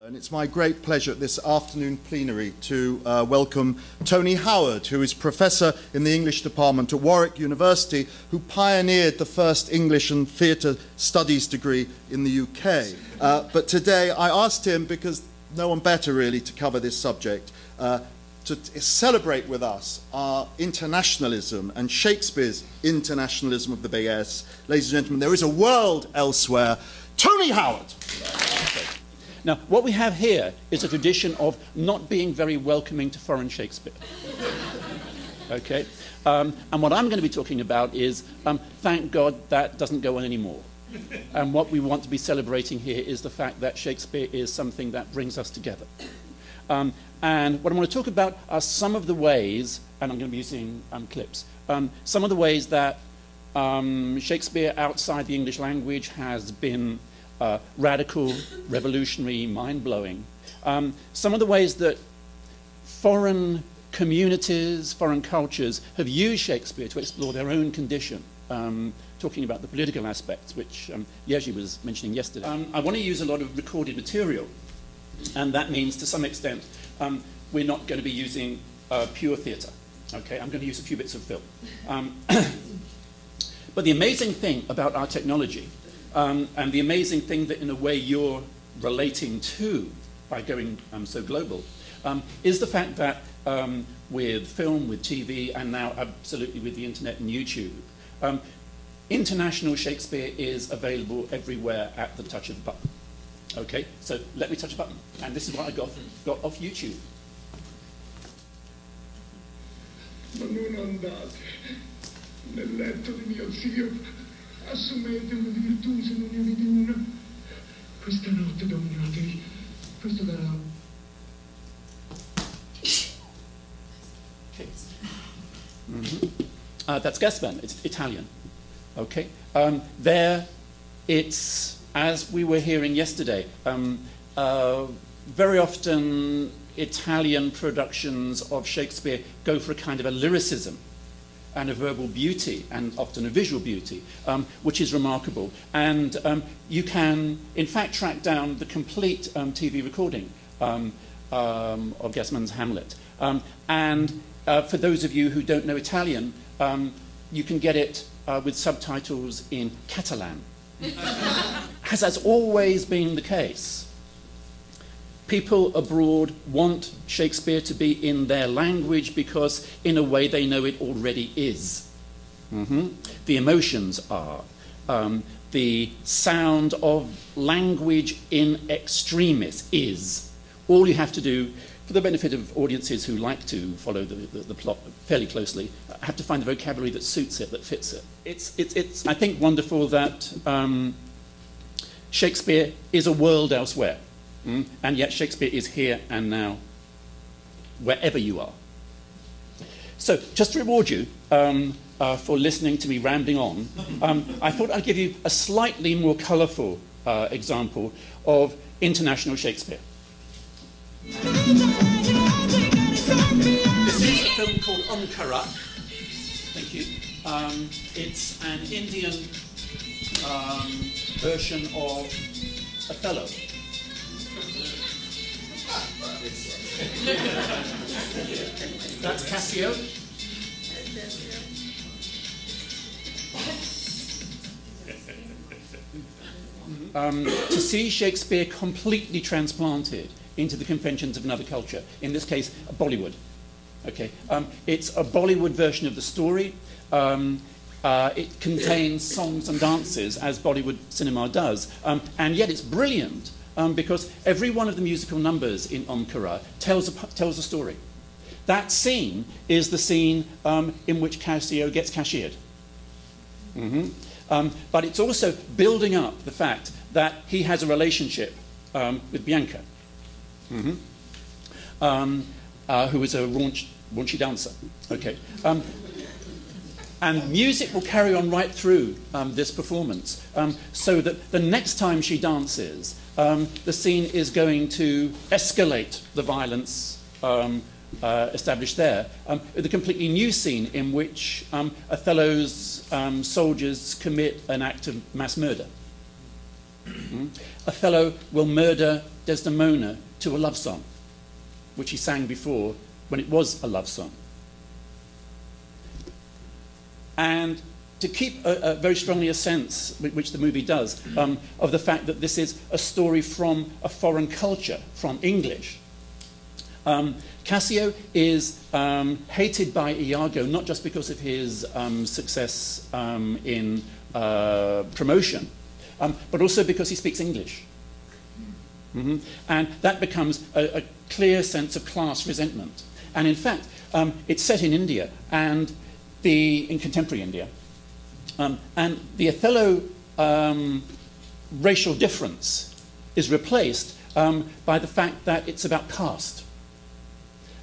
And it's my great pleasure at this afternoon plenary to welcome Tony Howard, who is Professor in the English Department at Warwick University, who pioneered the first English and Theatre Studies degree in the UK. But today I asked him, because no one better really to cover this subject, to celebrate with us our internationalism and Shakespeare's internationalism of the big S. Ladies and gentlemen, there is a world elsewhere. Tony Howard! Now, what we have here is a tradition of not being very welcoming to foreign Shakespeare. Okay? And what I'm going to be talking about is, thank God that doesn't go on anymore. And what we want to be celebrating here is the fact that Shakespeare is something that brings us together. And what I want to talk about are some of the ways, and I'm going to be using clips, some of the ways that Shakespeare outside the English language has been radical, revolutionary, mind-blowing. Some of the ways that foreign communities, foreign cultures have used Shakespeare to explore their own condition, talking about the political aspects, which Yerzy was mentioning yesterday. I want to use a lot of recorded material, and that means to some extent we're not going to be using pure theatre. Okay, I'm going to use a few bits of film. But the amazing thing about our technology, and the amazing thing that in a way you're relating to by going so global, is the fact that with film, with TV, and now absolutely with the internet and YouTube, international Shakespeare is available everywhere at the touch of a button. Okay, so let me touch a button, and this is what I got off YouTube. Ma non andate nel letto di mio zio. Assumete una virtù se non ne avete una. Questa notte dominatevi. Questo darà. Okay. That's Gaspard. It's Italian. Okay. There, it's, as we were hearing yesterday, very often Italian productions of Shakespeare go for a kind of a lyricism and a verbal beauty, and often a visual beauty, which is remarkable. And you can, in fact, track down the complete TV recording of Gaspard's Hamlet. And for those of you who don't know Italian, you can get it with subtitles in Catalan. As has always been the case, people abroad want Shakespeare to be in their language because, in a way, they know it already is. The emotions are. The sound of language in extremis is. All you have to do, for the benefit of audiences who like to follow the plot fairly closely, have to find the vocabulary that suits it, that fits it. It's I think, wonderful that Shakespeare is a world elsewhere. And yet Shakespeare is here and now, wherever you are. So, just to reward you for listening to me rambling on, I thought I'd give you a slightly more colourful example of international Shakespeare. This is a film called Omkara. Thank you. It's an Indian version of Othello. That's Cassio. To see Shakespeare completely transplanted into the conventions of another culture, in this case, Bollywood. Okay, it's a Bollywood version of the story. It contains songs and dances, as Bollywood cinema does, and yet it's brilliant. Because every one of the musical numbers in Omkara tells a story. That scene is the scene in which Cassio gets cashiered. But it's also building up the fact that he has a relationship with Bianca, who is a raunchy dancer. Okay. And music will carry on right through this performance, so that the next time she dances, the scene is going to escalate the violence established there, with a completely new scene in which Othello's soldiers commit an act of mass murder. Othello will murder Desdemona to a love song, which he sang before when it was a love song. And to keep very strongly a sense, which the movie does, of the fact that this is a story from a foreign culture, from English. Cassio is hated by Iago not just because of his success in promotion, but also because he speaks English. And that becomes a clear sense of class resentment. And in fact, it's set in India, and in contemporary India. And the Othello racial difference is replaced by the fact that it's about caste.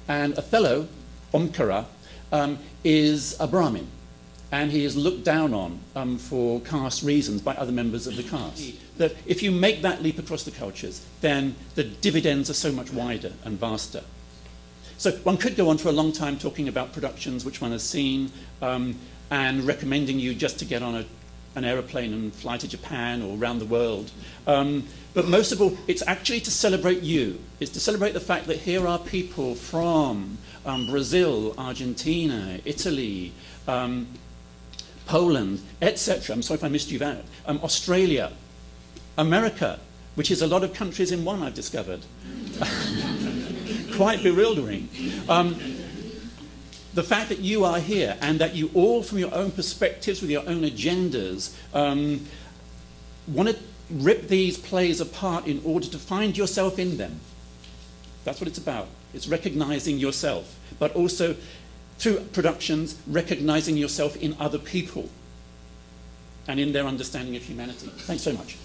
And Othello, Omkara, is a Brahmin, and he is looked down on for caste reasons by other members of the caste. That if you make that leap across the cultures, then the dividends are so much wider and vaster. So one could go on for a long time talking about productions which one has seen, and recommending you just to get on an aeroplane and fly to Japan or around the world. But most of all, it's actually to celebrate you. It's to celebrate the fact that here are people from Brazil, Argentina, Italy, Poland, etc. I'm sorry if I missed you out. Australia, America, which is a lot of countries in one, I've discovered. Quite bewildering. The fact that you are here and that you all, from your own perspectives, with your own agendas, want to rip these plays apart in order to find yourself in them. That's what it's about. It's recognizing yourself, but also through productions, recognizing yourself in other people and in their understanding of humanity. Thanks so much.